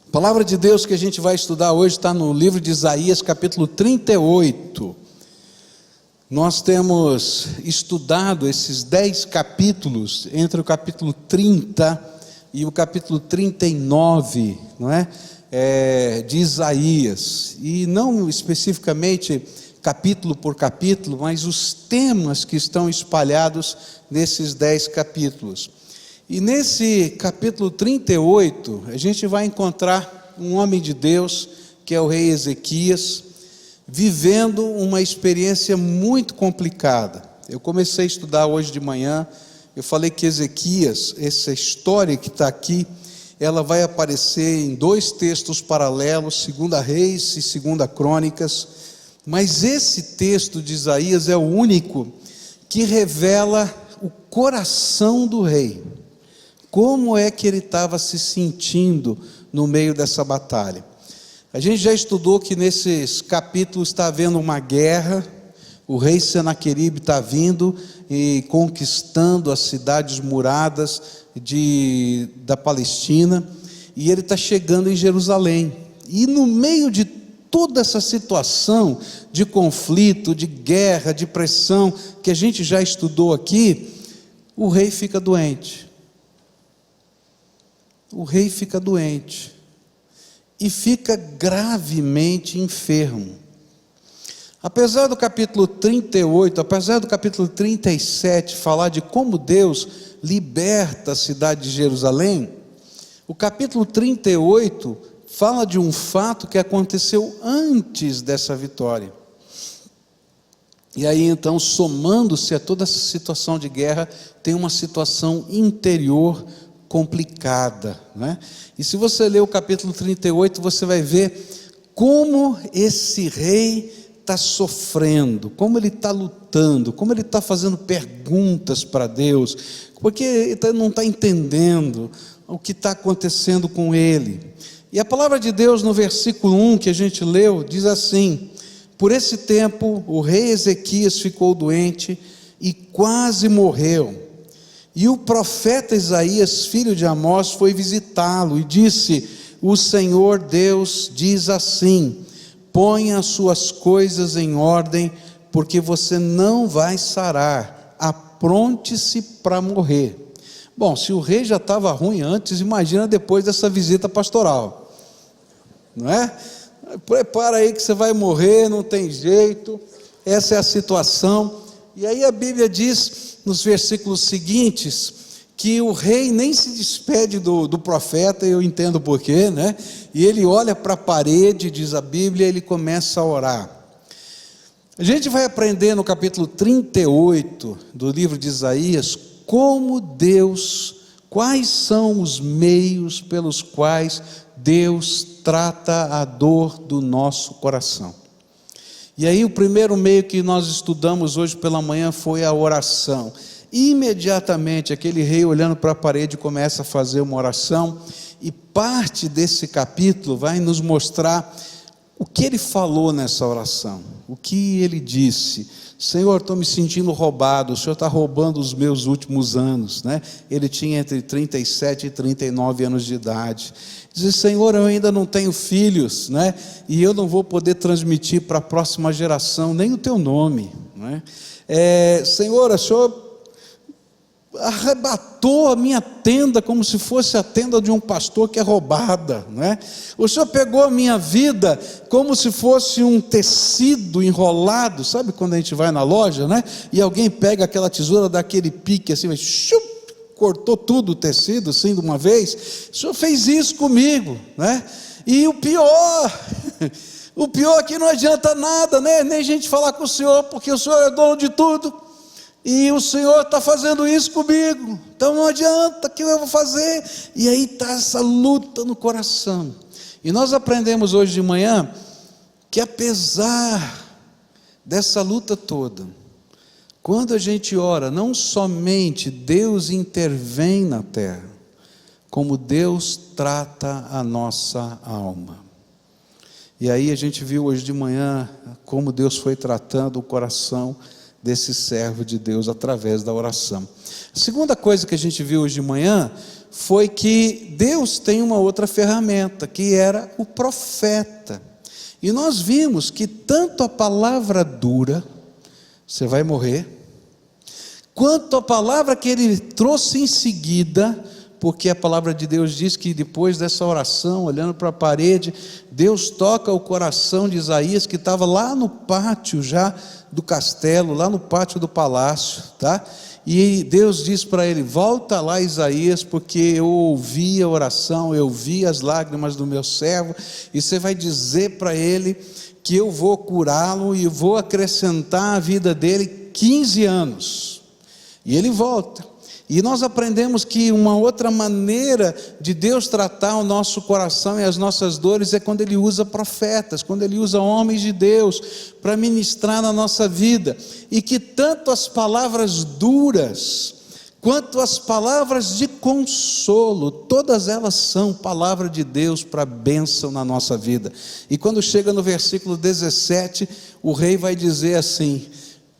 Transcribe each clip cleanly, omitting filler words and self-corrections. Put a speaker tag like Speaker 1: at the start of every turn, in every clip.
Speaker 1: A palavra de Deus que a gente vai estudar hoje está no livro de Isaías, capítulo 38. Nós temos estudado esses 10 capítulos, entre o capítulo 30 e o capítulo 39, não é? De Isaías, e não especificamente capítulo por capítulo, mas os temas que estão espalhados nesses 10 capítulos. E nesse capítulo 38, a gente vai encontrar um homem de Deus, que é o rei Ezequias, vivendo uma experiência muito complicada. Eu comecei a estudar hoje de manhã, eu falei que Ezequias, essa história que está aqui, ela vai aparecer em 2 textos paralelos, 2 Reis e 2 Crônicas, mas esse texto de Isaías é o único que revela o coração do rei. Como é que ele estava se sentindo no meio dessa batalha? A gente já estudou que nesses capítulos está havendo uma guerra, o rei Senaqueribe está vindo e conquistando as cidades muradas da Palestina, e ele está chegando em Jerusalém, e no meio de toda essa situação de conflito, de guerra, de pressão, que a gente já estudou aqui, o rei fica doente. O rei fica doente e fica gravemente enfermo. Apesar do capítulo 38, apesar do capítulo 37 falar de como Deus liberta a cidade de Jerusalém, o capítulo 38 fala de um fato que aconteceu antes dessa vitória. E aí então, somando-se a toda essa situação de guerra, tem uma situação interior complicada, né? E se você ler o capítulo 38, você vai ver como esse rei está sofrendo, como ele está lutando, como ele está fazendo perguntas para Deus, porque ele não está entendendo o que está acontecendo com ele. E a palavra de Deus no versículo 1 que a gente leu, diz assim: por esse tempo o rei Ezequias ficou doente e quase morreu. E o profeta Isaías, filho de Amós, foi visitá-lo e disse: o Senhor Deus diz assim: ponha as suas coisas em ordem, porque você não vai sarar, apronte-se para morrer. Bom, se o rei já estava ruim antes, imagina depois dessa visita pastoral, não é? Prepara aí que você vai morrer, não tem jeito, essa é a situação. E aí a Bíblia diz nos versículos seguintes que o rei nem se despede do profeta, eu entendo porquê, né? E ele olha para a parede, diz a Bíblia, e ele começa a orar. A gente vai aprender no capítulo 38 do livro de Isaías como Deus, quais são os meios pelos quais Deus trata a dor do nosso coração. E aí o primeiro meio que nós estudamos hoje pela manhã foi a oração. Imediatamente aquele rei, olhando para a parede, começa a fazer uma oração, e parte desse capítulo vai nos mostrar o que ele falou nessa oração, o que ele disse. Senhor, estou me sentindo roubado, o Senhor está roubando os meus últimos anos, né? Ele tinha entre 37 e 39 anos de idade. Diz: Senhor, eu ainda não tenho filhos, né? E eu não vou poder transmitir para a próxima geração nem o teu nome, né? Senhor, o Senhor arrebatou a minha tenda como se fosse a tenda de um pastor que é roubada, né? O Senhor pegou a minha vida como se fosse um tecido enrolado. Sabe quando a gente vai na loja, né? E alguém pega aquela tesoura, dá aquele pique assim, cortou tudo o tecido assim de uma vez. O Senhor fez isso comigo, né? E o pior é que não adianta nada, né? Nem a gente falar com o Senhor, porque o Senhor é dono de tudo. E o Senhor está fazendo isso comigo, então não adianta, o que eu vou fazer? E aí está essa luta no coração. E nós aprendemos hoje de manhã que apesar dessa luta toda, quando a gente ora, não somente Deus intervém na terra, como Deus trata a nossa alma. E aí a gente viu hoje de manhã como Deus foi tratando o coração desse servo de Deus através da oração. A segunda coisa que a gente viu hoje de manhã foi que Deus tem uma outra ferramenta, que era o profeta. E nós vimos que tanto a palavra dura, você vai morrer, quanto a palavra que ele trouxe em seguida, porque a palavra de Deus diz que depois dessa oração, olhando para a parede, Deus toca o coração de Isaías, que estava lá no pátio já do castelo, lá no pátio do palácio, tá? E Deus diz para ele: volta lá, Isaías, porque eu ouvi a oração, eu vi as lágrimas do meu servo, e você vai dizer para ele que eu vou curá-lo e vou acrescentar à vida dele 15 anos. E ele volta. E nós aprendemos que uma outra maneira de Deus tratar o nosso coração e as nossas dores é quando Ele usa profetas, quando Ele usa homens de Deus para ministrar na nossa vida. E que tanto as palavras duras, quanto as palavras de consolo, todas elas são palavra de Deus para bênção na nossa vida. E quando chega no versículo 17, o rei vai dizer assim: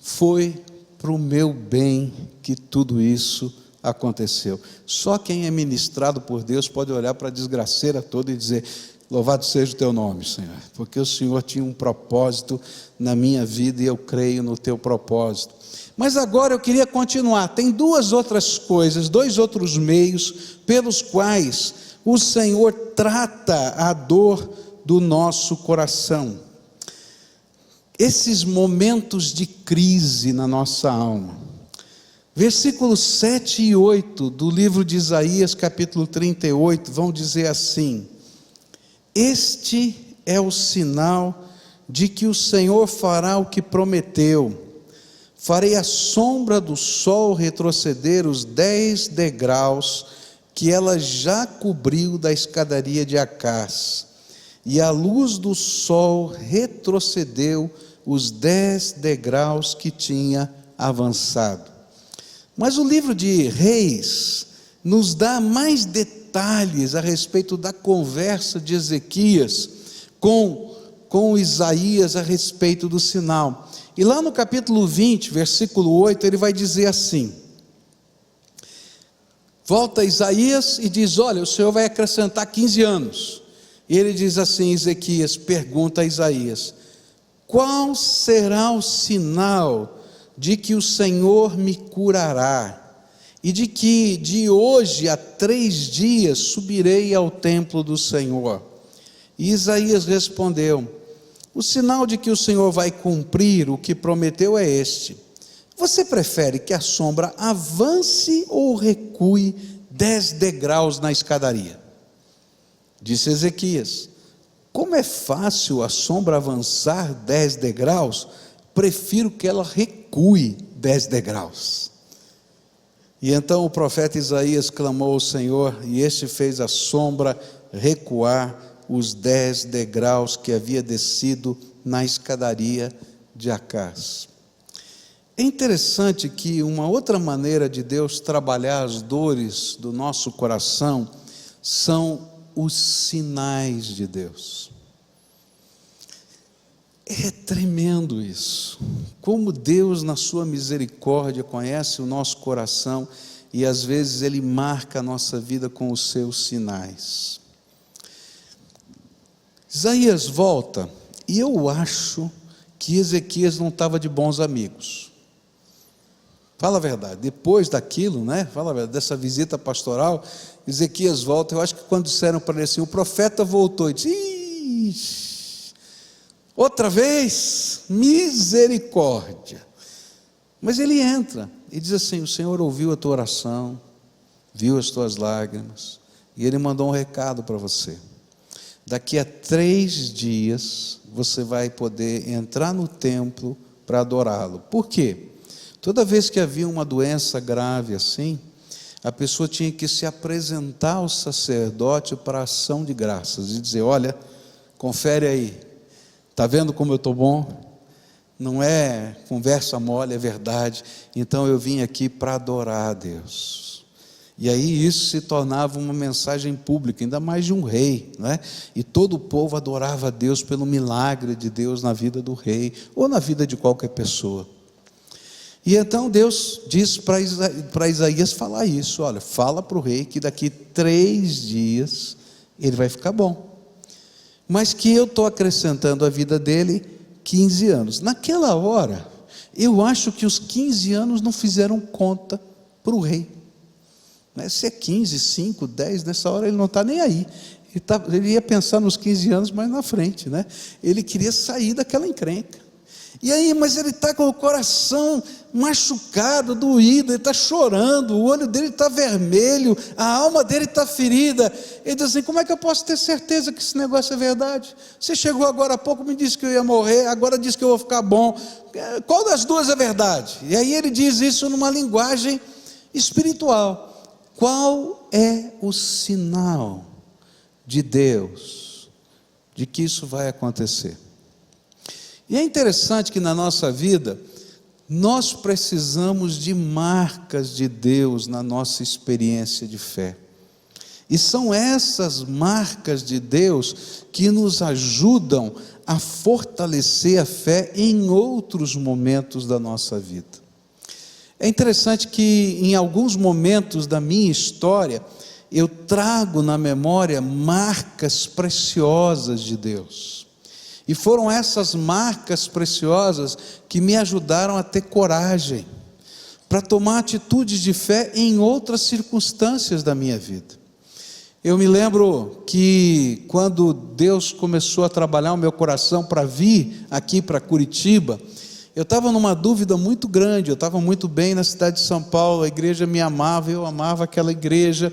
Speaker 1: foi para o meu bem que tudo isso aconteceu. Só quem é ministrado por Deus pode olhar para a desgraceira toda e dizer: louvado seja o teu nome, Senhor, porque o Senhor tinha um propósito na minha vida e eu creio no teu propósito. Mas agora eu queria continuar. Tem duas outras coisas, dois outros meios pelos quais o Senhor trata a dor do nosso coração. Esses momentos de crise na nossa alma. Versículos 7 e 8 do livro de Isaías, capítulo 38, vão dizer assim: este é o sinal de que o Senhor fará o que prometeu. Farei a sombra do sol retroceder os 10 degraus que ela já cobriu da escadaria de Acás, e a luz do sol retrocedeu os 10 degraus que tinha avançado. Mas o livro de Reis nos dá mais detalhes a respeito da conversa de Ezequias com Isaías a respeito do sinal. E lá no capítulo 20, versículo 8, ele vai dizer assim: volta Isaías e diz: olha, o Senhor vai acrescentar 15 anos. E ele diz assim: Ezequias pergunta a Isaías: qual será o sinal de que o Senhor me curará, e de que de hoje a 3 dias subirei ao templo do Senhor? E Isaías respondeu: o sinal de que o Senhor vai cumprir o que prometeu é este: você prefere que a sombra avance ou recue 10 degraus na escadaria? Disse Ezequias: como é fácil a sombra avançar 10 degraus, prefiro que ela recue 10 degraus. E então o profeta Isaías clamou ao Senhor, e este fez a sombra recuar os 10 degraus que havia descido na escadaria de Acás. É interessante que uma outra maneira de Deus trabalhar as dores do nosso coração são os sinais de Deus. É tremendo isso, como Deus na sua misericórdia conhece o nosso coração e às vezes Ele marca a nossa vida com os seus sinais. Isaías volta, e eu acho que Ezequias não estava de bons amigos. Fala a verdade, depois daquilo, fala a verdade, dessa visita pastoral, Ezequias volta. Eu acho que quando disseram para ele assim: o profeta voltou, e disse: outra vez, misericórdia. Mas ele entra e diz assim: o Senhor ouviu a tua oração, viu as tuas lágrimas, e Ele mandou um recado para você. Daqui a 3 dias, você vai poder entrar no templo para adorá-lo. Por quê? Toda vez que havia uma doença grave assim, a pessoa tinha que se apresentar ao sacerdote para ação de graças e dizer: olha, confere aí, está vendo como eu estou bom? Não é conversa mole, é verdade. Então eu vim aqui para adorar a Deus. E aí isso se tornava uma mensagem pública, ainda mais de um rei, E todo o povo adorava a Deus pelo milagre de Deus na vida do rei, ou na vida de qualquer pessoa. E então Deus diz para Isaías falar isso: olha, fala para o rei que daqui 3 dias ele vai ficar bom, mas que eu estou acrescentando à vida dele 15 anos. Naquela hora, eu acho que os 15 anos não fizeram conta para o rei, né? Se é 15, 5, 10, nessa hora ele não está nem aí. Ele ia pensar nos 15 anos mais na frente, né? Ele queria sair daquela encrenca. E aí, mas ele está com o coração machucado, doído, ele está chorando, o olho dele está vermelho, a alma dele está ferida. Ele diz assim: como é que eu posso ter certeza que esse negócio é verdade? Você chegou agora há pouco, me disse que eu ia morrer, agora diz que eu vou ficar bom. Qual das duas é verdade? E aí ele diz isso numa linguagem espiritual. Qual é o sinal de Deus de que isso vai acontecer? E é interessante que na nossa vida, nós precisamos de marcas de Deus na nossa experiência de fé. E são essas marcas de Deus que nos ajudam a fortalecer a fé em outros momentos da nossa vida. É interessante que em alguns momentos da minha história, eu trago na memória marcas preciosas de Deus. E foram essas marcas preciosas que me ajudaram a ter coragem para tomar atitudes de fé em outras circunstâncias da minha vida. Eu me lembro que quando Deus começou a trabalhar o meu coração para vir aqui para Curitiba, eu estava numa dúvida muito grande. Eu estava muito bem na cidade de São Paulo, a igreja me amava, eu amava aquela igreja.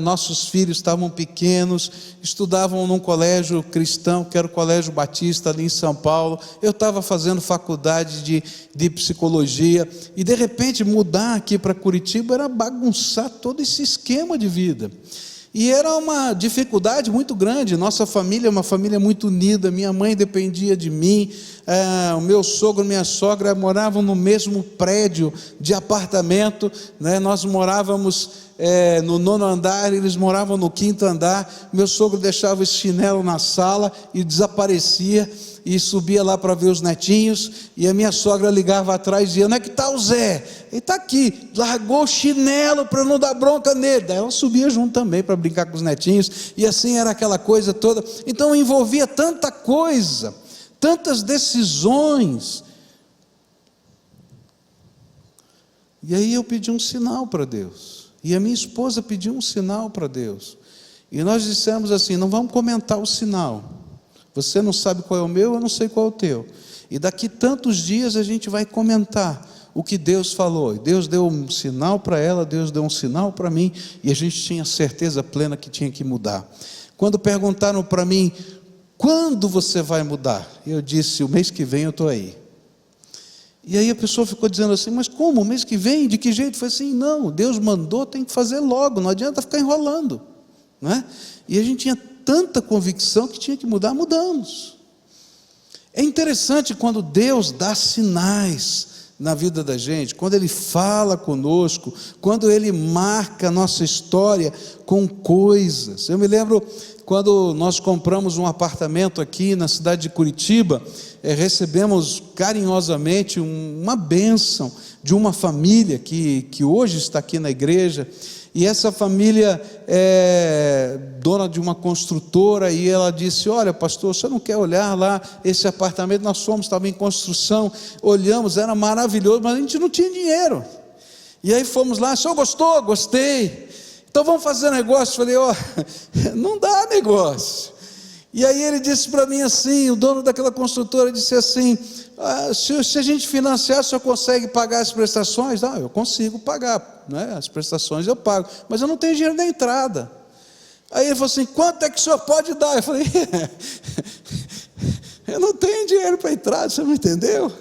Speaker 1: Nossos filhos estavam pequenos, estudavam num colégio cristão, que era o Colégio Batista ali em São Paulo. Eu estava fazendo faculdade de psicologia, e de repente mudar aqui para Curitiba era bagunçar todo esse esquema de vida. E era uma dificuldade muito grande. Nossa família é uma família muito unida, minha mãe dependia de mim, o meu sogro e minha sogra moravam no mesmo prédio de apartamento, né? Nós morávamos no 9º andar, eles moravam no 5º andar. Meu sogro deixava esse chinelo na sala e desaparecia, e subia lá para ver os netinhos, e a minha sogra ligava atrás e dizia: onde é que está o Zé? Ele está aqui. Largou o chinelo para não dar bronca nele. Daí ela subia junto também para brincar com os netinhos, e assim era aquela coisa toda. Então envolvia tanta coisa, tantas decisões. E aí eu pedi um sinal para Deus, e a minha esposa pediu um sinal para Deus, e nós dissemos assim: não vamos comentar o sinal, você não sabe qual é o meu, eu não sei qual é o teu, e daqui tantos dias a gente vai comentar o que Deus falou. E Deus deu um sinal para ela, Deus deu um sinal para mim, e a gente tinha certeza plena que tinha que mudar. Quando perguntaram para mim: quando você vai mudar? Eu disse: o mês que vem eu estou aí. E aí a pessoa ficou dizendo assim: mas como? O mês que vem? De que jeito? Eu falei assim: não, Deus mandou, tem que fazer logo, não adianta ficar enrolando, né? E a gente tinha tanta convicção que tinha que mudar, mudamos. É interessante quando Deus dá sinais na vida da gente, quando Ele fala conosco, quando Ele marca a nossa história com coisas. Eu me lembro quando nós compramos um apartamento aqui na cidade de Curitiba, recebemos carinhosamente uma bênção de uma família que hoje está aqui na igreja. E essa família é dona de uma construtora, e ela disse: olha, pastor, você não quer olhar lá esse apartamento? Nós fomos, estava em construção, olhamos, era maravilhoso, mas a gente não tinha dinheiro. E aí fomos lá: o senhor gostou? Gostei. Então vamos fazer negócio. Falei: não dá negócio. E aí ele disse para mim assim, o dono daquela construtora disse assim: se a gente financiar, o senhor consegue pagar as prestações? Eu consigo pagar, né? As prestações eu pago, mas eu não tenho dinheiro da entrada. Aí ele falou assim: quanto é que o senhor pode dar? Eu falei: eu não tenho dinheiro para entrada, você não entendeu?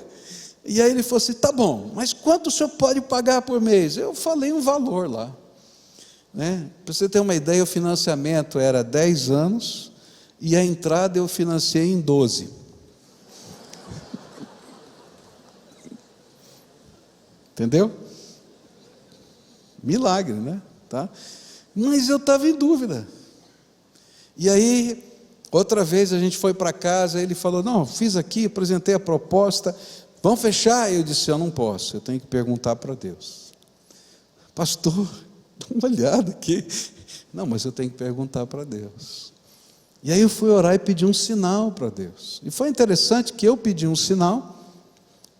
Speaker 1: E aí ele falou assim: tá bom, mas quanto o senhor pode pagar por mês? Eu falei um valor lá, né? Para você ter uma ideia, o financiamento era 10 anos, e a entrada eu financiei em 12. Entendeu? Milagre, né? Tá? Mas eu estava em dúvida. E aí, outra vez a gente foi para casa, ele falou: não, fiz aqui, apresentei a proposta, Vamos fechar? Eu disse: eu não posso, eu tenho que perguntar para Deus. Pastor, dá uma olhada aqui. Não, mas eu tenho que perguntar para Deus. E aí eu fui orar e pedi um sinal para Deus. E foi interessante que eu pedi um sinal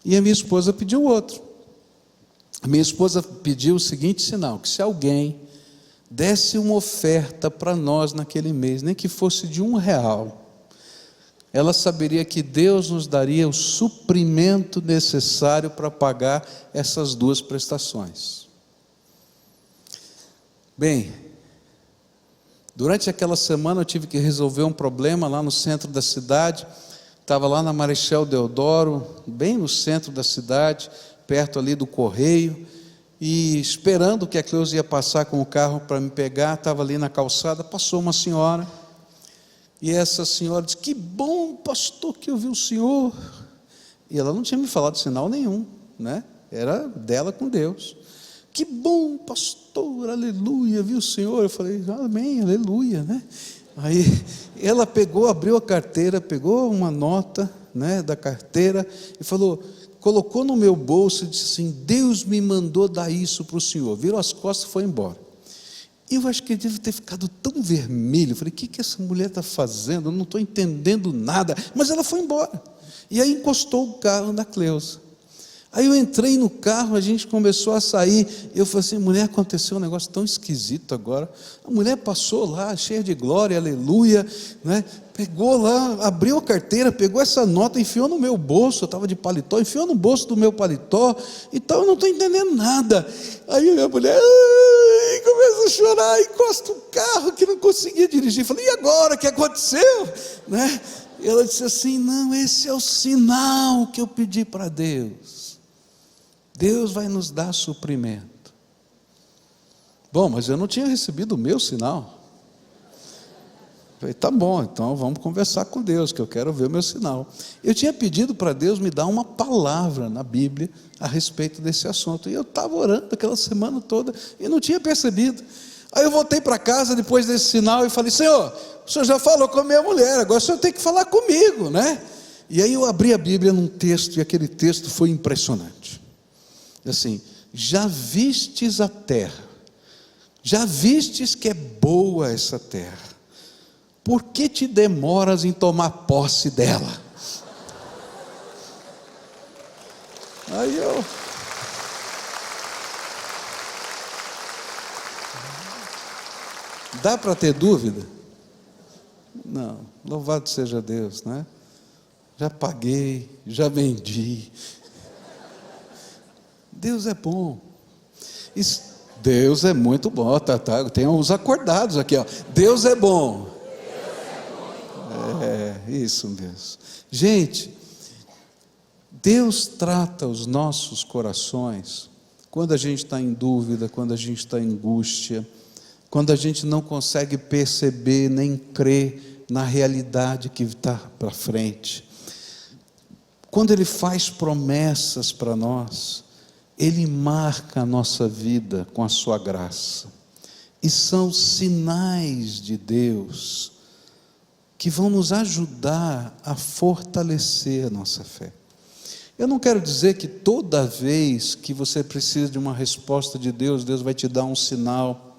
Speaker 1: e a minha esposa pediu outro. A minha esposa pediu o seguinte sinal: que se alguém desse uma oferta para nós naquele mês, nem que fosse de R$1, ela saberia que Deus nos daria o suprimento necessário para pagar essas duas prestações. Bem, durante aquela semana eu tive que resolver um problema lá no centro da cidade. Estava lá na Marechal Deodoro, bem no centro da cidade, perto ali do Correio, e esperando que a Cleusa ia passar com o carro para me pegar. Estava ali na calçada, passou uma senhora, e essa senhora disse: que bom, pastor, que eu vi o senhor. E ela não tinha me falado sinal nenhum, né? Era dela com Deus. Que bom, pastor, aleluia, viu o senhor? Eu falei: amém, aleluia, né? Aí ela pegou, abriu a carteira, pegou uma nota, né, da carteira e falou, colocou no meu bolso e disse assim: Deus me mandou dar isso para o senhor. Virou as costas e foi embora. Eu acho que ele deve ter ficado tão vermelho. Eu falei: o que essa mulher está fazendo? Eu não estou entendendo nada. Mas ela foi embora. E aí encostou o carro da Cleusa. Aí eu entrei no carro, a gente começou a sair. Eu falei assim: mulher, aconteceu um negócio tão esquisito agora. A mulher passou lá, cheia de glória, aleluia, né? Pegou lá, abriu a carteira, pegou essa nota, enfiou no meu bolso. Eu estava de paletó, enfiou no bolso do meu paletó. Então eu não estou entendendo nada. Aí a minha mulher começa a chorar, encosta o carro, que não conseguia dirigir. Falei: e agora, o que aconteceu? Né? E ela disse assim: não, esse é o sinal que eu pedi para Deus. Deus vai nos dar suprimento. Bom, mas eu não tinha recebido o meu sinal. Falei: tá bom, então vamos conversar com Deus, que eu quero ver o meu sinal. Eu tinha pedido para Deus me dar uma palavra na Bíblia a respeito desse assunto, e eu estava orando aquela semana toda e não tinha percebido. Aí eu voltei para casa depois desse sinal e falei: Senhor, o senhor já falou com a minha mulher, agora o senhor tem que falar comigo, né? E aí eu abri a Bíblia num texto, e aquele texto foi impressionante. Assim: já vistes a terra, já vistes que é boa essa terra, por que te demoras em tomar posse dela? Aí eu... Dá para ter dúvida? Não, louvado seja Deus, né? Já paguei, já vendi. Deus é bom. Deus é muito bom. Tá, tem os acordados aqui, ó. Deus é bom. É, isso mesmo. Gente, Deus trata os nossos corações quando a gente está em dúvida, quando a gente está em angústia, quando a gente não consegue perceber nem crer na realidade que está para frente. Quando Ele faz promessas para nós, Ele marca a nossa vida com a sua graça. E são sinais de Deus que vão nos ajudar a fortalecer a nossa fé. Eu não quero dizer que toda vez que você precisa de uma resposta de Deus, Deus vai te dar um sinal.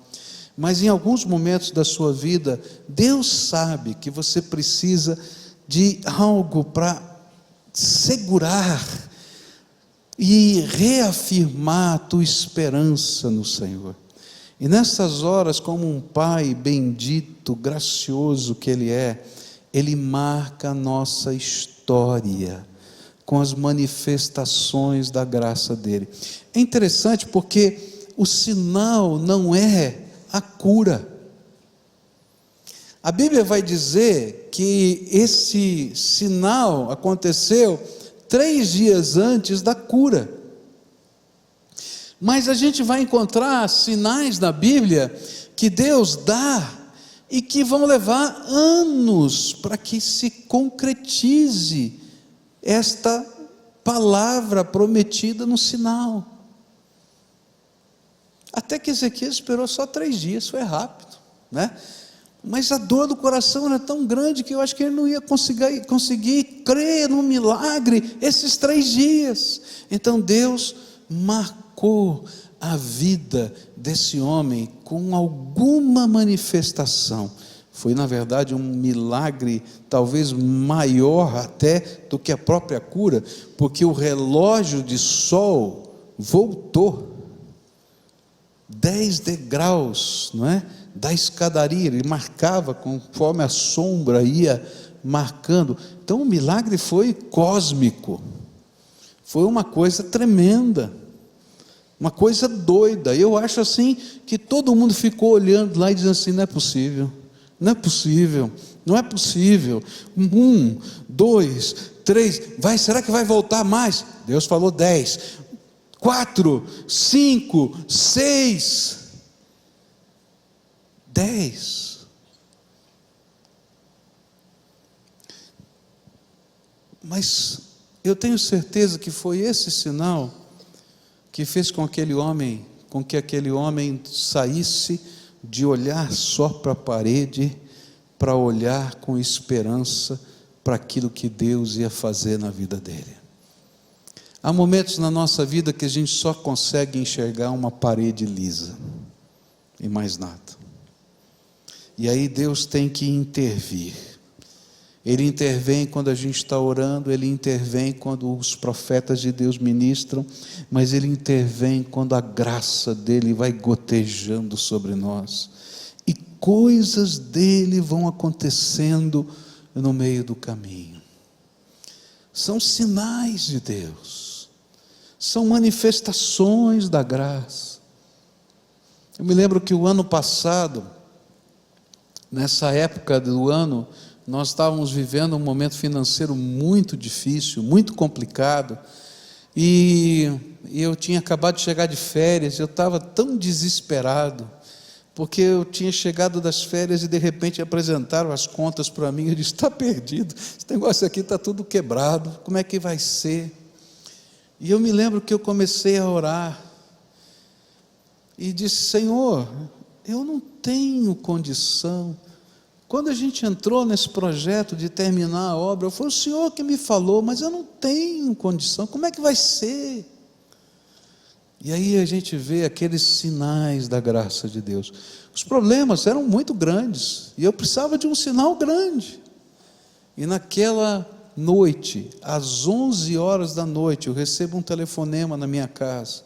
Speaker 1: Mas em alguns momentos da sua vida, Deus sabe que você precisa de algo para segurar e reafirmar a tua esperança no Senhor. E nessas horas, como um Pai bendito, gracioso que Ele é, Ele marca a nossa história com as manifestações da graça dEle. É interessante porque o sinal não é a cura. A Bíblia vai dizer que esse sinal aconteceu 3 dias antes da cura. Mas a gente vai encontrar sinais na Bíblia que Deus dá e que vão levar anos para que se concretize esta palavra prometida no sinal. Até que Ezequias esperou só 3 dias, foi rápido, né? Mas a dor do coração era tão grande que eu acho que ele não ia conseguir crer no milagre esses 3 dias. Então Deus marcou a vida desse homem com alguma manifestação. Foi, na verdade, um milagre talvez maior até do que a própria cura, porque o relógio de sol voltou 10 degraus, não é? Da escadaria, ele marcava conforme a sombra ia marcando. Então o milagre foi cósmico, foi uma coisa tremenda, uma coisa doida. Eu acho assim que todo mundo ficou olhando lá e dizendo assim: não é possível, não é possível, não é possível. 1, 2, 3, será que vai voltar mais? Deus falou 10, 4, 5, 6, 10. Mas eu tenho certeza que foi esse sinal que fez com que aquele homem saísse de olhar só para a parede, para olhar com esperança para aquilo que Deus ia fazer na vida dele. Há momentos na nossa vida que a gente só consegue enxergar uma parede lisa e mais nada. E aí Deus tem que intervir. Ele intervém quando a gente está orando, Ele intervém quando os profetas de Deus ministram, mas Ele intervém quando a graça dEle vai gotejando sobre nós, e coisas dEle vão acontecendo no meio do caminho. São sinais de Deus, são manifestações da graça. Eu me lembro que o ano passado, nessa época do ano, nós estávamos vivendo um momento financeiro muito difícil, muito complicado, e eu tinha acabado de chegar de férias, eu estava tão desesperado, porque eu tinha chegado das férias e de repente apresentaram as contas para mim. Eu disse: está perdido, esse negócio aqui está tudo quebrado, como é que vai ser? E eu me lembro que eu comecei a orar, e disse: Senhor, eu não tenho condição. Quando a gente entrou nesse projeto de terminar a obra, foi o Senhor que me falou, mas eu não tenho condição, como é que vai ser? E aí a gente vê aqueles sinais da graça de Deus. Os problemas eram muito grandes, e eu precisava de um sinal grande. E naquela noite, às 11 horas da noite, eu recebo um telefonema na minha casa,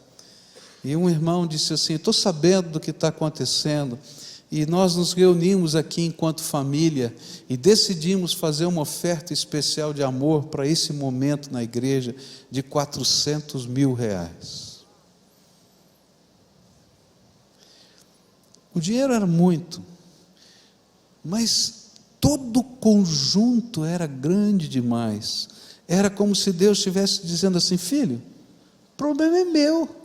Speaker 1: e um irmão disse assim: estou sabendo do que está acontecendo, e nós nos reunimos aqui enquanto família e decidimos fazer uma oferta especial de amor para esse momento na igreja de R$400 mil. O dinheiro era muito, mas todo o conjunto era grande demais. Era como se Deus estivesse dizendo assim: filho, o problema é meu.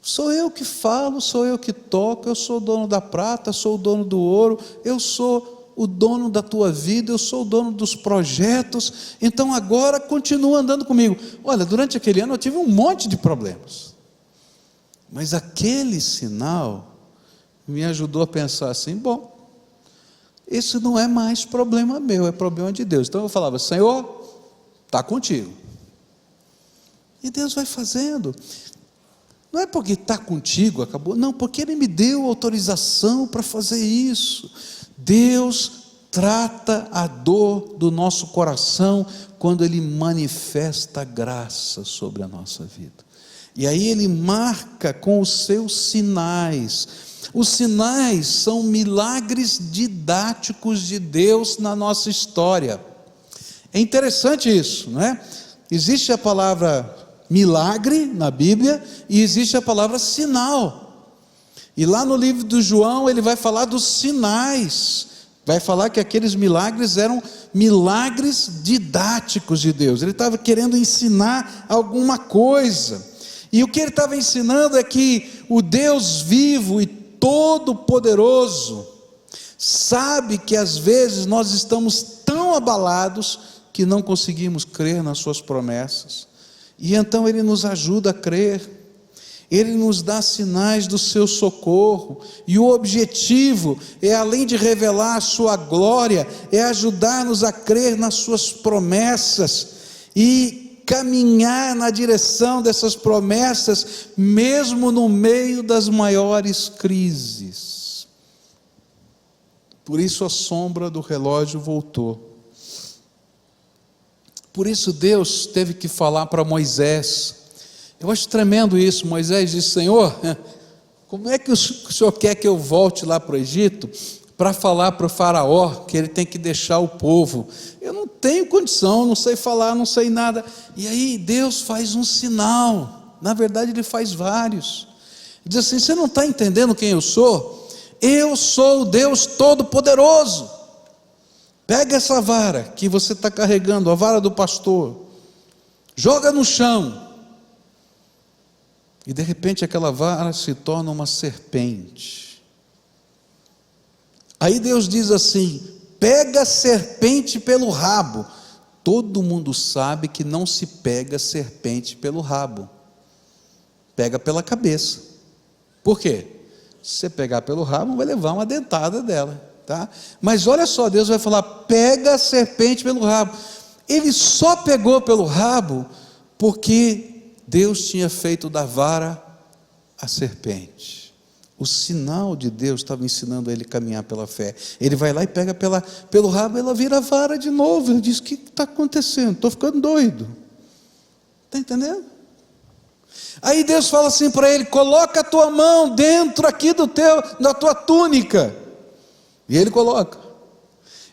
Speaker 1: Sou eu que falo, sou eu que toco, eu sou o dono da prata, sou o dono do ouro, eu sou o dono da tua vida, eu sou o dono dos projetos, então agora continua andando comigo. Olha, durante aquele ano eu tive um monte de problemas, mas aquele sinal me ajudou a pensar assim: bom, isso não é mais problema meu, é problema de Deus. Então eu falava: Senhor, está contigo, e Deus vai fazendo. Não é porque está contigo, acabou. Não, porque Ele me deu autorização para fazer isso. Deus trata a dor do nosso coração quando Ele manifesta a graça sobre a nossa vida. E aí Ele marca com os seus sinais. Os sinais são milagres didáticos de Deus na nossa história. É interessante isso, não é? Existe a palavra milagre na Bíblia e existe a palavra sinal, e lá no livro do João ele vai falar dos sinais, vai falar que aqueles milagres eram milagres didáticos de Deus. Ele estava querendo ensinar alguma coisa, e o que ele estava ensinando é que o Deus vivo e todo-poderoso sabe que às vezes nós estamos tão abalados que não conseguimos crer nas suas promessas, e então Ele nos ajuda a crer. Ele nos dá sinais do seu socorro, e o objetivo é, além de revelar a sua glória, é ajudar-nos a crer nas suas promessas e caminhar na direção dessas promessas, mesmo no meio das maiores crises. Por isso a sombra do relógio voltou. Por isso Deus teve que falar para Moisés. Eu acho tremendo isso. Moisés disse: Senhor, como é que o Senhor quer que eu volte lá para o Egito para falar para o faraó que ele tem que deixar o povo? Eu não tenho condição, não sei falar, não sei nada. E aí Deus faz um sinal. Na verdade Ele faz vários. Ele diz assim: você não está entendendo quem eu sou? Eu sou o Deus Todo-Poderoso. Pega essa vara que você está carregando, a vara do pastor, joga no chão. E de repente aquela vara se torna uma serpente. Aí Deus diz assim: pega a serpente pelo rabo. Todo mundo sabe que não se pega a serpente pelo rabo, pega pela cabeça. Por quê? Se você pegar pelo rabo, vai levar uma dentada dela, tá? Mas olha só, Deus vai falar: pega a serpente pelo rabo. Ele só pegou pelo rabo porque Deus tinha feito da vara a serpente. O sinal de Deus estava ensinando a ele a caminhar pela fé. Ele vai lá e pega pelo rabo, ela vira a vara de novo. Ele diz: o que está acontecendo? Estou ficando doido. Está entendendo? Aí Deus fala assim para ele: coloca a tua mão dentro aqui da tua túnica. E ele coloca.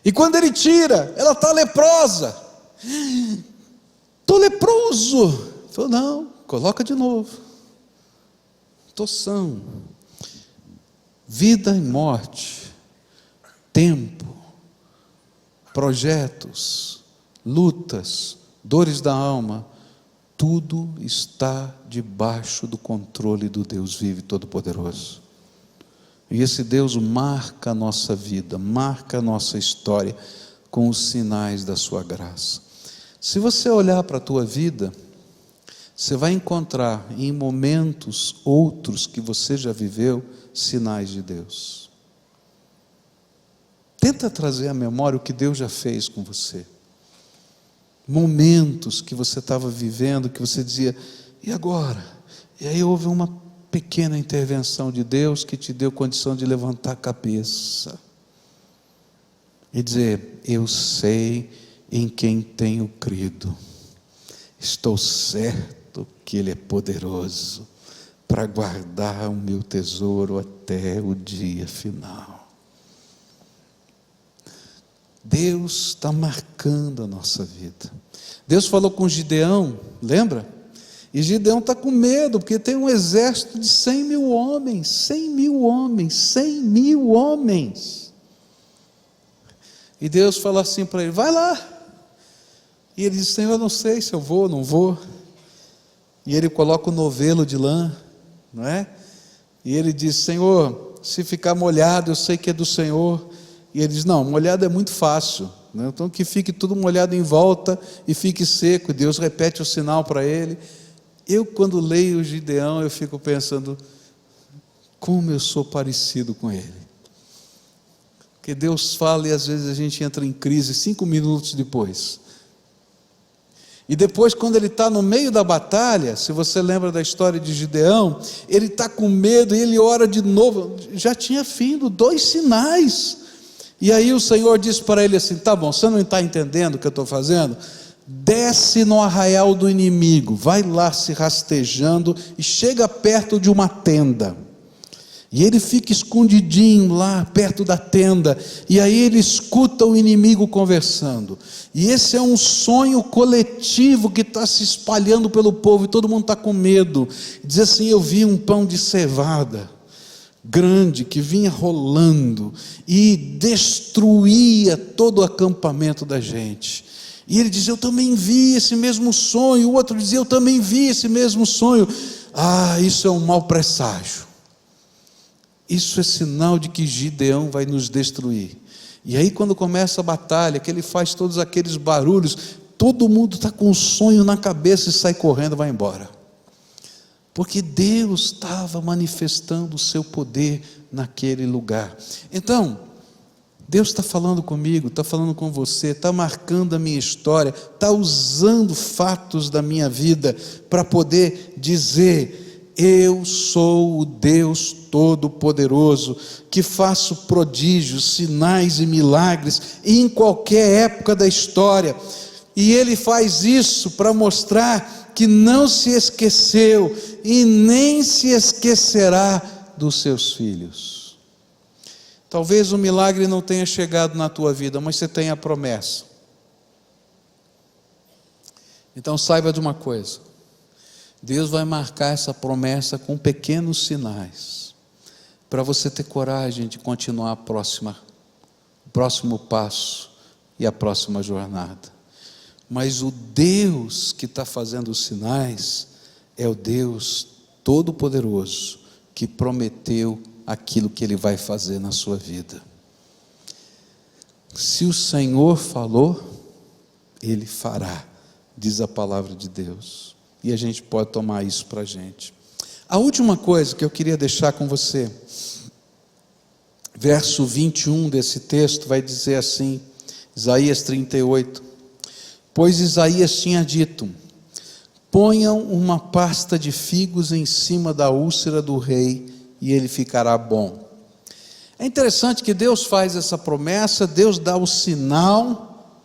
Speaker 1: E quando ele tira, ela está leprosa. Estou leproso. Falou: não, coloca de novo. Estou são. Vida e morte, tempo, projetos, lutas, dores da alma, tudo está debaixo do controle do Deus vivo e todo-poderoso. E esse Deus marca a nossa vida, marca a nossa história com os sinais da sua graça. Se você olhar para a tua vida, você vai encontrar em momentos outros que você já viveu sinais de Deus. Tenta trazer à memória o que Deus já fez com você. Momentos que você estava vivendo, que você dizia: e agora? E aí houve uma pequena intervenção de Deus que te deu condição de levantar a cabeça e dizer: eu sei em quem tenho crido, estou certo que Ele é poderoso para guardar o meu tesouro até o dia final. Deus está marcando a nossa vida. Deus falou com Gideão, lembra? E Gideão está com medo, porque tem um exército de 100 mil homens, 100 mil homens, 100 mil homens. E Deus fala assim para ele: vai lá. E ele diz: Senhor, eu não sei se eu vou ou não vou. E ele coloca o novelo de lã, não é? E ele diz: Senhor, se ficar molhado, eu sei que é do Senhor. E ele diz: não, molhado é muito fácil, né? Então que fique tudo molhado em volta e fique seco. E Deus repete o sinal para ele. Eu, quando leio o Gideão, eu fico pensando: como eu sou parecido com ele. Porque Deus fala e às vezes a gente entra em crise 5 minutos depois. E depois, quando ele está no meio da batalha, se você lembra da história de Gideão, ele está com medo e ele ora de novo. Já tinha vindo 2 sinais. E aí o Senhor disse para ele assim: tá bom, você não está entendendo o que eu estou fazendo? Desce no arraial do inimigo, vai lá se rastejando e chega perto de uma tenda. E ele fica escondidinho lá perto da tenda, e aí ele escuta o inimigo conversando. E esse é um sonho coletivo que está se espalhando pelo povo, e todo mundo está com medo. Diz assim: eu vi um pão de cevada grande que vinha rolando e destruía todo o acampamento da gente. E ele diz: eu também vi esse mesmo sonho. O outro dizia: eu também vi esse mesmo sonho. Ah, isso é um mau presságio. Isso é sinal de que Gideão vai nos destruir. E aí, quando começa a batalha, que ele faz todos aqueles barulhos, todo mundo está com um sonho na cabeça e sai correndo, vai embora. porque Deus estava manifestando o seu poder naquele lugar. Então, Deus está falando comigo, está falando com você, está marcando a minha história, está usando fatos da minha vida para poder dizer: eu sou o Deus Todo-Poderoso, que faço prodígios, sinais e milagres em qualquer época da história. E Ele faz isso para mostrar que não se esqueceu e nem se esquecerá dos seus filhos. Talvez o milagre não tenha chegado na tua vida, mas você tem a promessa. Então saiba de uma coisa: Deus vai marcar essa promessa com pequenos sinais, para você ter coragem de continuar o próximo passo e a próxima jornada. Mas o Deus que está fazendo os sinais é o Deus Todo-Poderoso, que prometeu aquilo que Ele vai fazer na sua vida. Se o Senhor falou, Ele fará, diz a palavra de Deus. E a gente pode tomar isso para a gente. A última coisa que eu queria deixar com você, verso 21 desse texto vai dizer assim, Isaías 38, pois Isaías tinha dito: ponham uma pasta de figos em cima da úlcera do rei e ele ficará bom. É interessante que Deus faz essa promessa, Deus dá o sinal,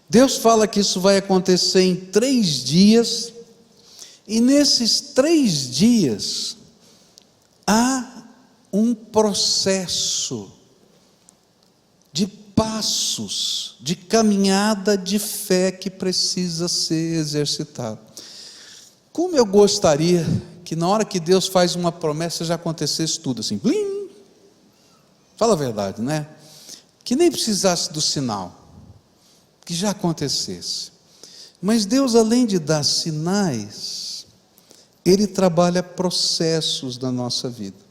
Speaker 1: Deus fala que isso vai acontecer em 3 dias, e nesses 3 dias há um processo de passos, de caminhada de fé que precisa ser exercitado. Como eu gostaria que na hora que Deus faz uma promessa já acontecesse tudo assim, blim! Fala a verdade, né? Que nem precisasse do sinal, que já acontecesse. Mas Deus, além de dar sinais, Ele trabalha processos da nossa vida.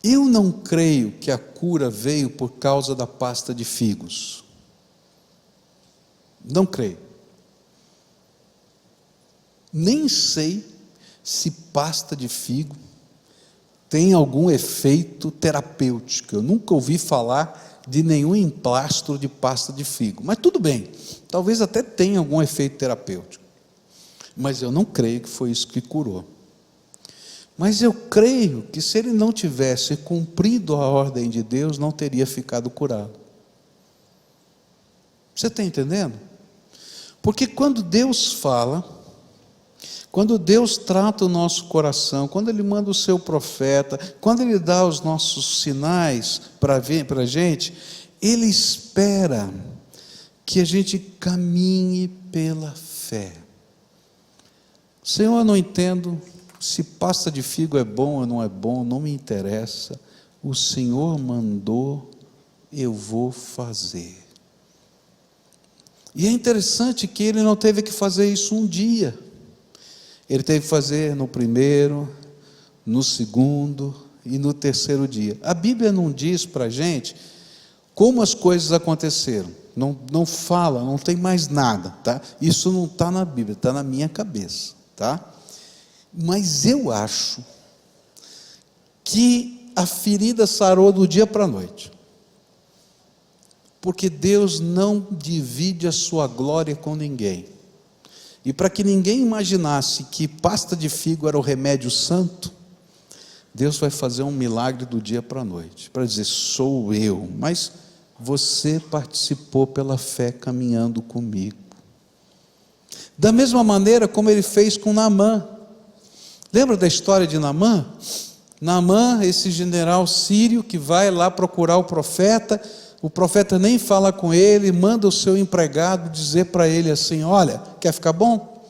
Speaker 1: Eu não creio que a cura veio por causa da pasta de figos. Não creio. Nem sei se pasta de figo tem algum efeito terapêutico. Eu nunca ouvi falar de nenhum emplastro de pasta de figo. Mas tudo bem, talvez até tenha algum efeito terapêutico. Mas eu não creio que foi isso que curou. Mas eu creio que se ele não tivesse cumprido a ordem de Deus, não teria ficado curado. Você está entendendo? Porque quando Deus fala, quando Deus trata o nosso coração, quando Ele manda o seu profeta, quando Ele dá os nossos sinais para a gente, Ele espera que a gente caminhe pela fé. Senhor, eu não entendo se pasta de figo é bom ou não é bom, não me interessa. O Senhor mandou, eu vou fazer. E é interessante que Ele não teve que fazer isso um dia. Ele teve que fazer no primeiro, no segundo e no terceiro dia. A Bíblia não diz para a gente como as coisas aconteceram. Não fala, não tem mais nada, tá? Isso não está na Bíblia, está na minha cabeça, tá? Mas eu acho que a ferida sarou do dia para a noite. Porque Deus não divide a sua glória com ninguém. E para que ninguém imaginasse que pasta de figo era o remédio santo, Deus vai fazer um milagre do dia para a noite, para dizer: sou eu, mas você participou pela fé caminhando comigo. Da mesma maneira como Ele fez com Naamã. Lembra da história de Naamã? Naamã, esse general sírio que vai lá procurar o profeta nem fala com ele, manda o seu empregado dizer para ele assim: olha, quer ficar bom?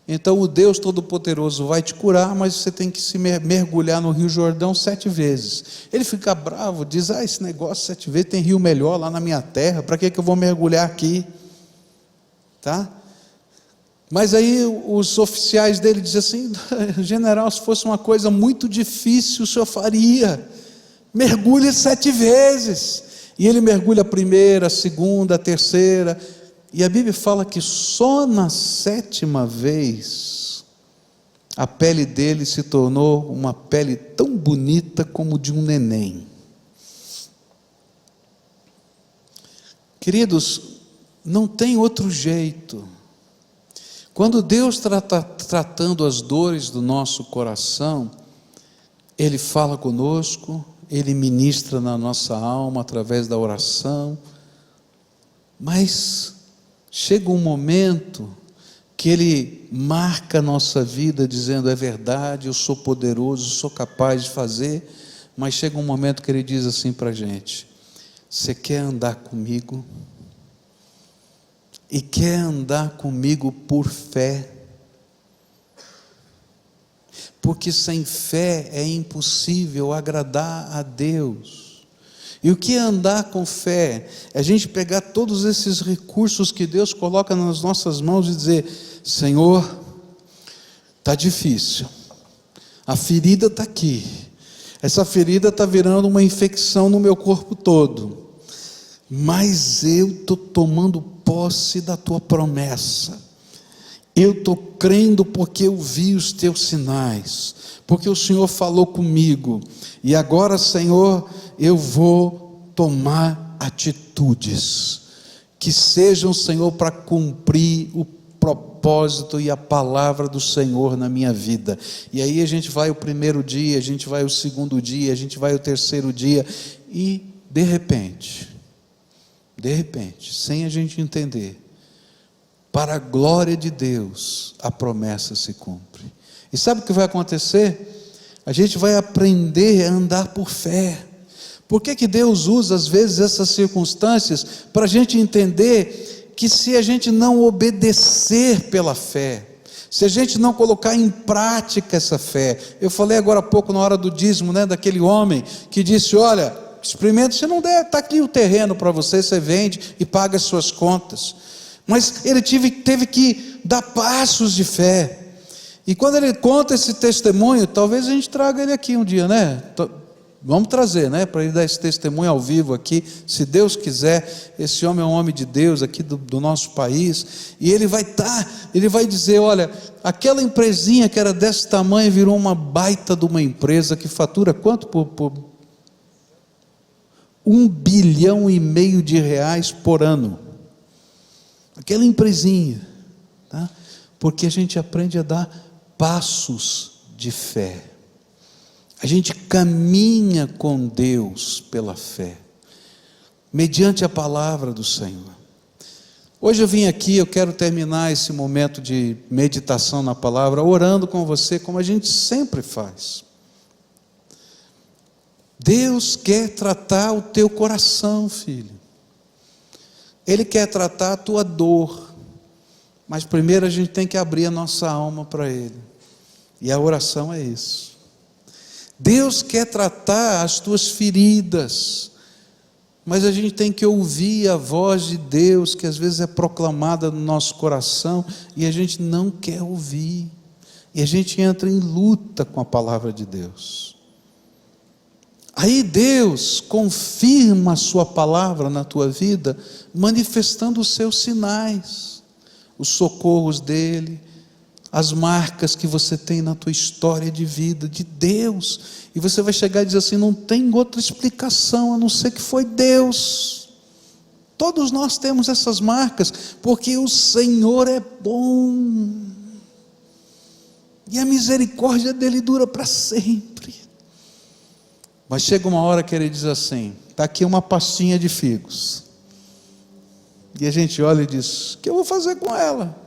Speaker 1: Então o Deus Todo-Poderoso vai te curar, mas você tem que se mergulhar no Rio Jordão 7 vezes. Ele fica bravo, diz: esse negócio 7 vezes, tem rio melhor lá na minha terra, para que eu vou mergulhar aqui? Tá? Mas aí os oficiais dele dizem assim: general, se fosse uma coisa muito difícil, o senhor faria, mergulhe 7 vezes. E ele mergulha a primeira, a segunda, a terceira, E a Bíblia fala que só na 7ª vez a pele dele se tornou uma pele tão bonita como de um neném. Queridos, não tem outro jeito. Quando Deus está tratando as dores do nosso coração, Ele fala conosco, Ele ministra na nossa alma através da oração, mas chega um momento que Ele marca a nossa vida dizendo: é verdade, eu sou poderoso, sou capaz de fazer, mas chega um momento que Ele diz assim para a gente: você quer andar comigo? E quer andar comigo por fé? Porque sem fé é impossível agradar a Deus. E o que é andar com fé? É a gente pegar todos esses recursos que Deus coloca nas nossas mãos e dizer: Senhor, está difícil, a ferida está aqui, essa ferida está virando uma infecção no meu corpo todo, mas eu estou tomando posse da tua promessa, eu estou crendo porque eu vi os teus sinais, porque o Senhor falou comigo, e agora, Senhor, eu vou tomar atitudes, que sejam, Senhor, para cumprir o propósito e a palavra do Senhor na minha vida. E aí a gente vai o primeiro dia, a gente vai o segundo dia, a gente vai o terceiro dia, e de repente, sem a gente entender, para a glória de Deus, a promessa se cumpre. E sabe o que vai acontecer? A gente vai aprender a andar por fé. Por que Deus usa às vezes essas circunstâncias? Para a gente entender que se a gente não obedecer pela fé, se a gente não colocar em prática essa fé, eu falei agora há pouco na hora do dízimo, daquele homem que disse: olha, experimenta, se não der, está aqui o terreno para você, você vende e paga as suas contas. Mas ele teve que dar passos de fé. E quando ele conta esse testemunho, talvez a gente traga ele aqui um dia, Vamos trazer, para ele dar esse testemunho ao vivo aqui, se Deus quiser. Esse homem é um homem de Deus aqui do nosso país, e ele vai dizer: olha, aquela empresinha que era desse tamanho virou uma baita de uma empresa que fatura quanto por 1,5 bilhão de reais por ano. Aquela empresinha, porque a gente aprende a dar passos de fé. A gente caminha com Deus pela fé, mediante a palavra do Senhor. Hoje eu vim aqui, eu quero terminar esse momento de meditação na palavra, orando com você, como a gente sempre faz. Deus quer tratar o teu coração, filho. Ele quer tratar a tua dor, mas primeiro a gente tem que abrir a nossa alma para Ele, e a oração é isso. Deus quer tratar as tuas feridas, mas a gente tem que ouvir a voz de Deus, que às vezes é proclamada no nosso coração, e a gente não quer ouvir, e a gente entra em luta com a palavra de Deus. Aí Deus confirma a sua palavra na tua vida, manifestando os seus sinais, os socorros dEle, as marcas que você tem na tua história de vida, de Deus, e você vai chegar e dizer assim: não tem outra explicação a não ser que foi Deus. Todos nós temos essas marcas, porque o Senhor é bom, e a misericórdia dEle dura para sempre. Mas chega uma hora que Ele diz assim: está aqui uma pastinha de figos, e a gente olha e diz: o que eu vou fazer com ela?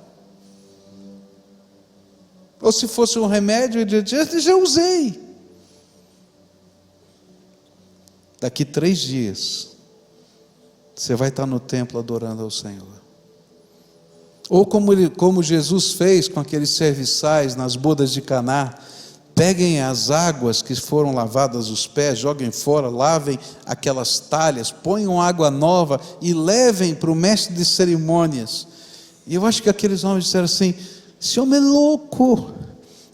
Speaker 1: Ou se fosse um remédio, ele diz: já usei. Daqui 3 dias, você vai estar no templo adorando ao Senhor. Ou como Jesus fez com aqueles serviçais nas bodas de Caná: peguem as águas que foram lavadas os pés, joguem fora, lavem aquelas talhas, ponham água nova e levem para o mestre de cerimônias. E eu acho que aqueles homens disseram assim: esse homem é louco,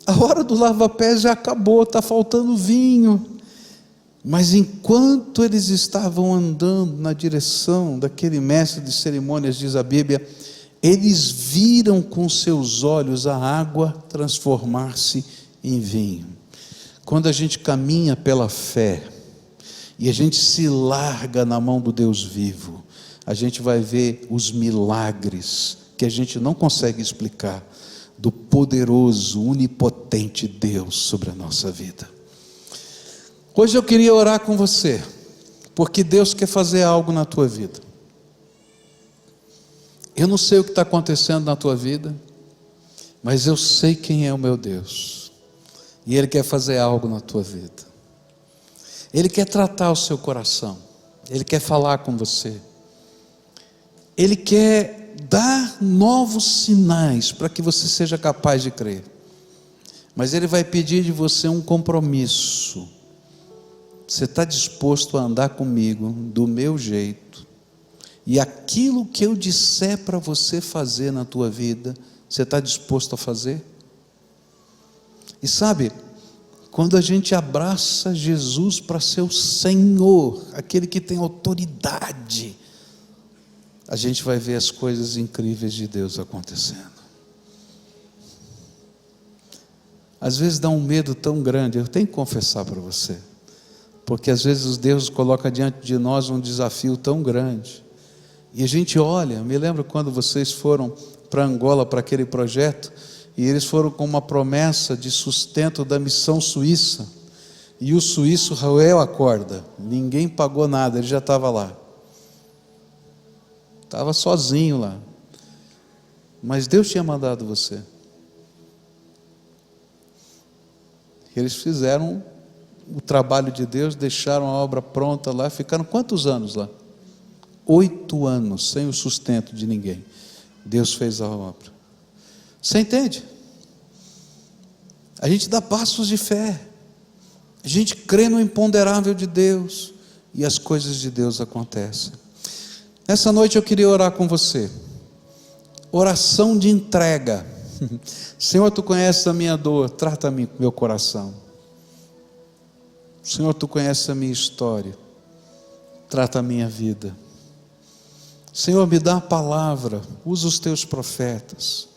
Speaker 1: a hora do lava-pés já acabou, está faltando vinho. Mas enquanto eles estavam andando na direção daquele mestre de cerimônias, diz a Bíblia, Eles viram com seus olhos a água transformar-se em vinho. Quando a gente caminha pela fé e a gente se larga na mão do Deus vivo, a gente vai ver os milagres que a gente não consegue explicar do poderoso, onipotente Deus sobre a nossa vida. Hoje eu queria orar com você, porque Deus quer fazer algo na tua vida. Eu não sei o que está acontecendo na tua vida, mas eu sei quem é o meu Deus, e Ele quer fazer algo na tua vida. Ele quer tratar o seu coração, Ele quer falar com você, Ele quer dar novos sinais para que você seja capaz de crer, mas Ele vai pedir de você um compromisso. Você está disposto a andar comigo do meu jeito, e aquilo que eu disser para você fazer na tua vida, você está disposto a fazer? E sabe, quando a gente abraça Jesus para ser o Senhor, aquele que tem autoridade, a gente vai ver as coisas incríveis de Deus acontecendo. Às vezes dá um medo tão grande, eu tenho que confessar para você, porque às vezes Deus coloca diante de nós um desafio tão grande, e a gente olha. Me lembro quando vocês foram para Angola, para aquele projeto, e eles foram com uma promessa de sustento da missão suíça, e o suíço roeu a corda, ninguém pagou nada, ele já estava lá, estava sozinho lá, mas Deus tinha mandado você. Eles fizeram o trabalho de Deus, deixaram a obra pronta lá, ficaram quantos anos lá? 8 anos, sem o sustento de ninguém. Deus fez a obra. Você entende? A gente dá passos de fé, a gente crê no imponderável de Deus, e as coisas de Deus acontecem. Nessa noite eu queria orar com você, oração de entrega. Senhor, Tu conheces a minha dor, trata-me com meu coração. Senhor, Tu conheces a minha história, trata a minha vida. Senhor, me dá a palavra, usa os Teus profetas.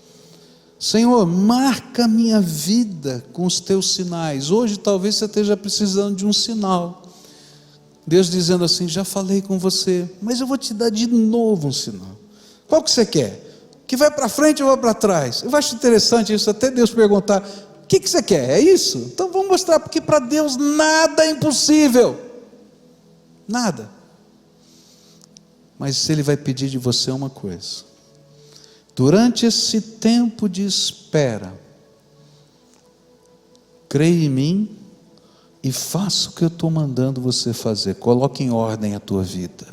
Speaker 1: Senhor, marca a minha vida com os Teus sinais. Hoje talvez você esteja precisando de um sinal. Deus dizendo assim: já falei com você, mas eu vou te dar de novo um sinal. Qual que você quer? Que vai para frente ou vai para trás? Eu acho interessante isso, até Deus perguntar: o que você quer? É isso? Então vamos mostrar, porque para Deus nada é impossível. Nada. Mas Ele vai pedir de você uma coisa: durante esse tempo de espera, creia em mim e faça o que eu estou mandando você fazer. Coloque em ordem a tua vida,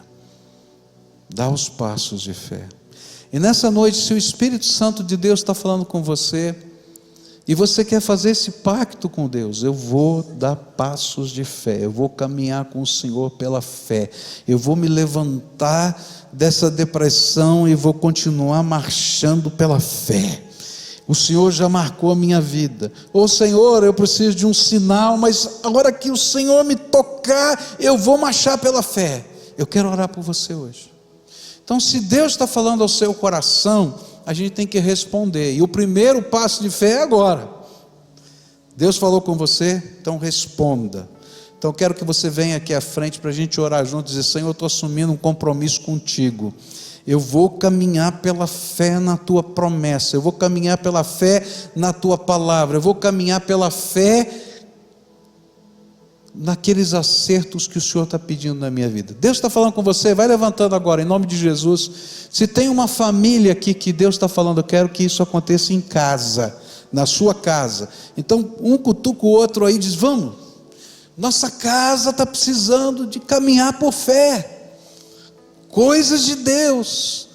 Speaker 1: dá os passos de fé. E nessa noite, se o Espírito Santo de Deus está falando com você, e você quer fazer esse pacto com Deus: eu vou dar passos de fé, eu vou caminhar com o Senhor pela fé, eu vou me levantar dessa depressão e vou continuar marchando pela fé. O Senhor já marcou a minha vida. Ou Senhor, eu preciso de um sinal, mas a hora que o Senhor me tocar, eu vou marchar pela fé. Eu quero orar por você hoje. Então, se Deus está falando ao seu coração, a gente tem que responder, e o primeiro passo de fé é agora. Deus falou com você, então responda. Então eu quero que você venha aqui à frente para a gente orar junto e dizer: Senhor, eu estou assumindo um compromisso contigo, eu vou caminhar pela fé na tua promessa, eu vou caminhar pela fé na tua palavra, eu vou caminhar pela fé naqueles acertos que o Senhor está pedindo na minha vida. Deus está falando com você, vai levantando agora, em nome de Jesus. Se tem uma família aqui que Deus está falando: eu quero que isso aconteça em casa, na sua casa. Então um cutuca o outro aí e diz: vamos, nossa casa está precisando de caminhar por fé, coisas de Deus,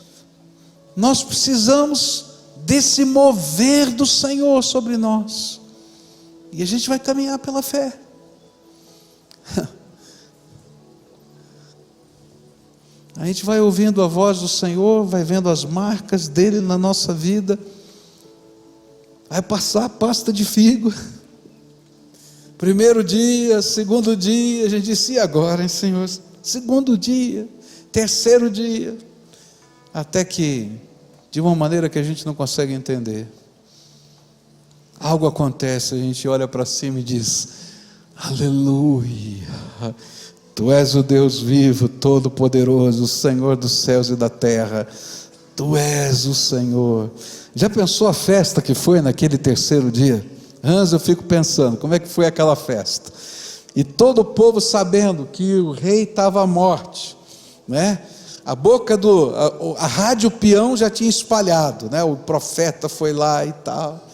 Speaker 1: nós precisamos desse mover do Senhor sobre nós, e a gente vai caminhar pela fé. A gente vai ouvindo a voz do Senhor, vai vendo as marcas dele na nossa vida. Vai passar a pasta de figo. Primeiro dia, segundo dia, a gente disse: e agora, hein, Senhor? Segundo dia, terceiro dia, até que de uma maneira que a gente não consegue entender. Algo acontece, a gente olha para cima e diz: aleluia, Tu és o Deus vivo, todo-poderoso, o Senhor dos céus e da terra, Tu és o Senhor. Já pensou a festa que foi naquele terceiro dia? Eu fico pensando, como é que foi aquela festa? E todo o povo sabendo que o rei estava à morte, né? A rádio peão já tinha espalhado, né? O profeta foi lá e tal,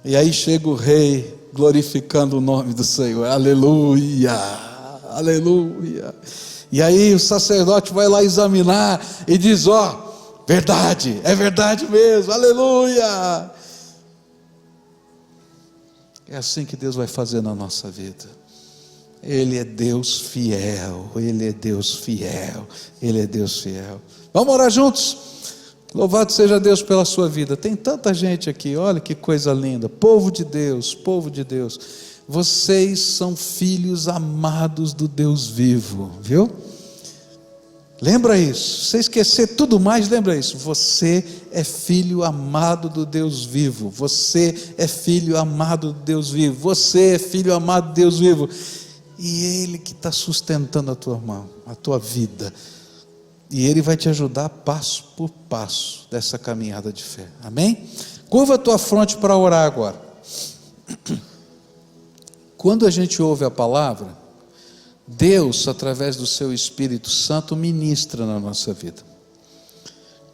Speaker 1: e aí chega o rei glorificando o nome do Senhor, aleluia, aleluia, e aí o sacerdote vai lá examinar e diz: verdade, é verdade mesmo, aleluia. É assim que Deus vai fazer na nossa vida. Ele é Deus fiel, Ele é Deus fiel, Ele é Deus fiel. Vamos orar juntos? Louvado seja Deus pela sua vida. Tem tanta gente aqui, olha que coisa linda. Povo de Deus, povo de Deus. Vocês são filhos amados do Deus vivo, viu? Lembra isso, se você esquecer tudo mais, lembra isso, você é filho amado do Deus vivo, você é filho amado do Deus vivo, você é filho amado do Deus vivo, e Ele que está sustentando a tua mão, a tua vida, e Ele vai te ajudar passo por passo, dessa caminhada de fé, amém? Curva a tua fronte para orar agora. Quando a gente ouve a palavra, Deus, através do seu Espírito Santo, ministra na nossa vida.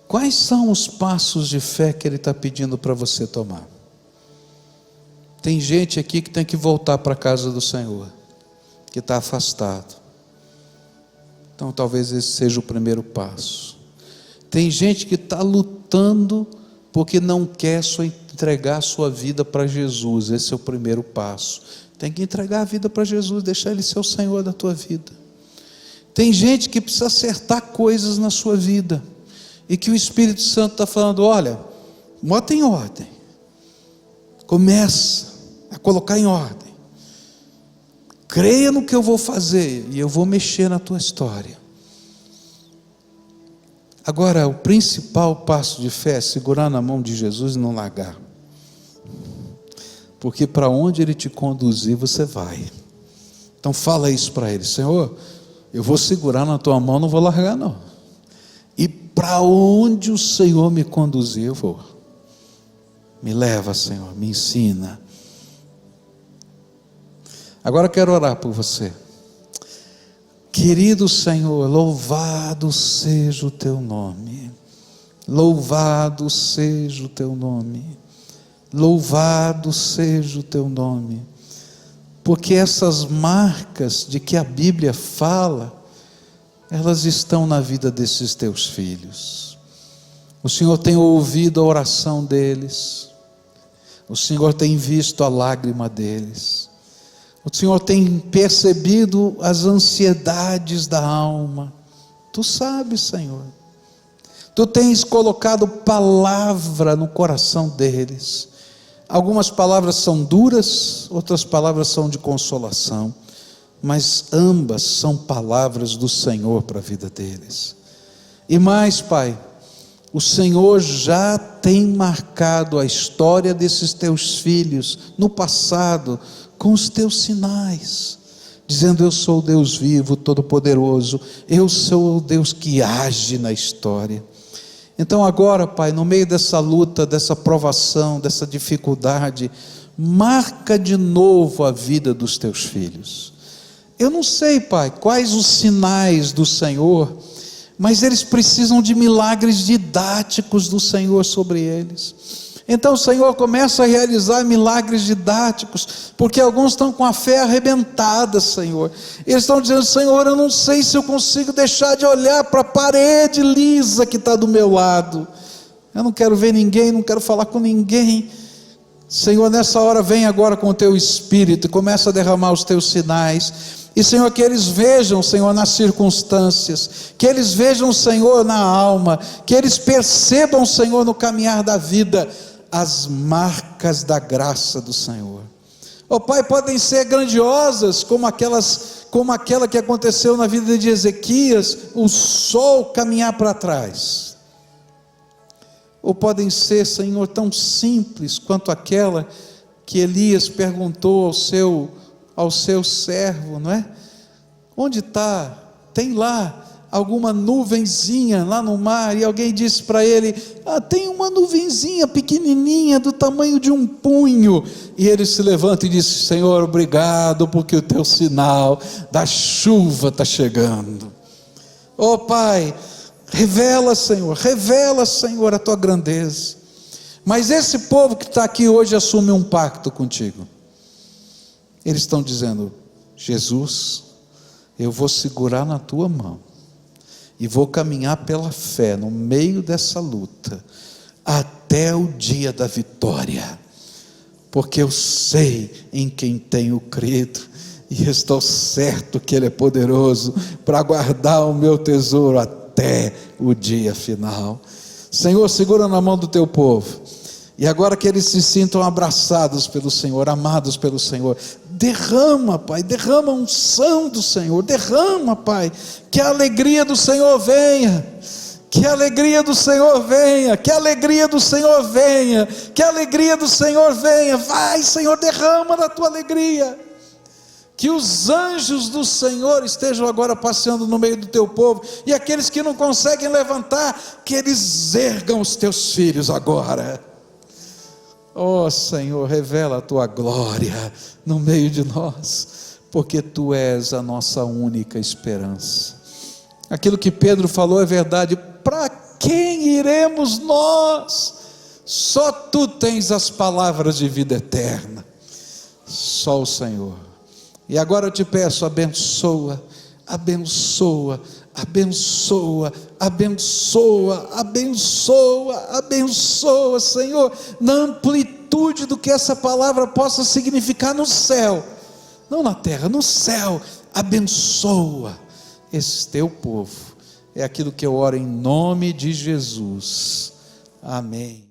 Speaker 1: Quais são os passos de fé que Ele está pedindo para você tomar? Tem gente aqui que tem que voltar para a casa do Senhor, que está afastado. Então talvez esse seja o primeiro passo. Tem gente que está lutando porque não quer só entregar a sua vida para Jesus. Esse é o primeiro passo. Tem que entregar a vida para Jesus, deixar Ele ser o Senhor da tua vida. Tem gente que precisa acertar coisas na sua vida, e que o Espírito Santo está falando: olha, bota em ordem, começa a colocar em ordem, creia no que eu vou fazer, e eu vou mexer na tua história. Agora, o principal passo de fé é segurar na mão de Jesus e não largar. Porque para onde Ele te conduzir, você vai. Então fala isso para Ele: Senhor, eu vou segurar na tua mão, não vou largar não. E para onde o Senhor me conduzir, eu vou. Me leva, Senhor, me ensina. Agora eu quero orar por você. Querido Senhor, louvado seja o teu nome. Louvado seja o teu nome. Louvado seja o teu nome, porque essas marcas de que a Bíblia fala, elas estão na vida desses teus filhos. O Senhor tem ouvido a oração deles, o Senhor tem visto a lágrima deles, o Senhor tem percebido as ansiedades da alma. Tu sabes, Senhor, Tu tens colocado palavra no coração deles. Algumas palavras são duras, outras palavras são de consolação, mas ambas são palavras do Senhor para a vida deles. E mais, Pai, o Senhor já tem marcado a história desses teus filhos no passado com os teus sinais, dizendo: eu sou o Deus vivo, todo-poderoso, eu sou o Deus que age na história. Então agora, Pai, no meio dessa luta, dessa provação, dessa dificuldade, marca de novo a vida dos teus filhos. Eu não sei, Pai, quais os sinais do Senhor, mas eles precisam de milagres didáticos do Senhor sobre eles. Então o Senhor começa a realizar milagres didáticos, porque alguns estão com a fé arrebentada, Senhor. Eles estão dizendo: Senhor, eu não sei se eu consigo deixar de olhar para a parede lisa que está do meu lado. Eu não quero ver ninguém, não quero falar com ninguém. Senhor, nessa hora vem agora com o teu Espírito e começa a derramar os teus sinais. E Senhor, que eles vejam, Senhor, nas circunstâncias, que eles vejam, Senhor, na alma, que eles percebam, Senhor, no caminhar da vida, as marcas da graça do Senhor. Ó Pai, podem ser grandiosas, como aquela que aconteceu na vida de Ezequias, o sol caminhar para trás. ou podem ser, Senhor, tão simples quanto aquela que Elias perguntou ao seu servo, não é? Onde está? Tem lá alguma nuvenzinha lá no mar? E alguém disse para ele: tem uma nuvenzinha pequenininha do tamanho de um punho. E ele se levanta e diz: Senhor, obrigado, porque o teu sinal da chuva está chegando. Oh Pai, revela, Senhor, a tua grandeza. Mas esse povo que está aqui hoje assume um pacto contigo. Eles estão dizendo: Jesus, eu vou segurar na tua mão e vou caminhar pela fé no meio dessa luta até o dia da vitória, porque eu sei em quem tenho crido e estou certo que Ele é poderoso para guardar o meu tesouro até o dia final. Senhor, segura na mão do teu povo, e agora que eles se sintam abraçados pelo Senhor, amados pelo Senhor, derrama, Pai, derrama a unção do Senhor, derrama, Pai, que a alegria do Senhor venha, que a alegria do Senhor venha, que a alegria do Senhor venha, que a alegria do Senhor venha. Vai, Senhor, derrama da tua alegria, que os anjos do Senhor estejam agora passeando no meio do teu povo, e aqueles que não conseguem levantar, que eles ergam os teus filhos agora. Oh Senhor, revela a tua glória no meio de nós, porque tu és a nossa única esperança. Aquilo que Pedro falou é verdade: para quem iremos nós? Só tu tens as palavras de vida eterna, só o Senhor. E agora eu te peço, abençoa, abençoa, abençoa, abençoa, abençoa, abençoa, Senhor, na amplitude do que essa palavra possa significar no céu, não na terra, no céu. Abençoa esse teu povo, é aquilo que eu oro em nome de Jesus, amém.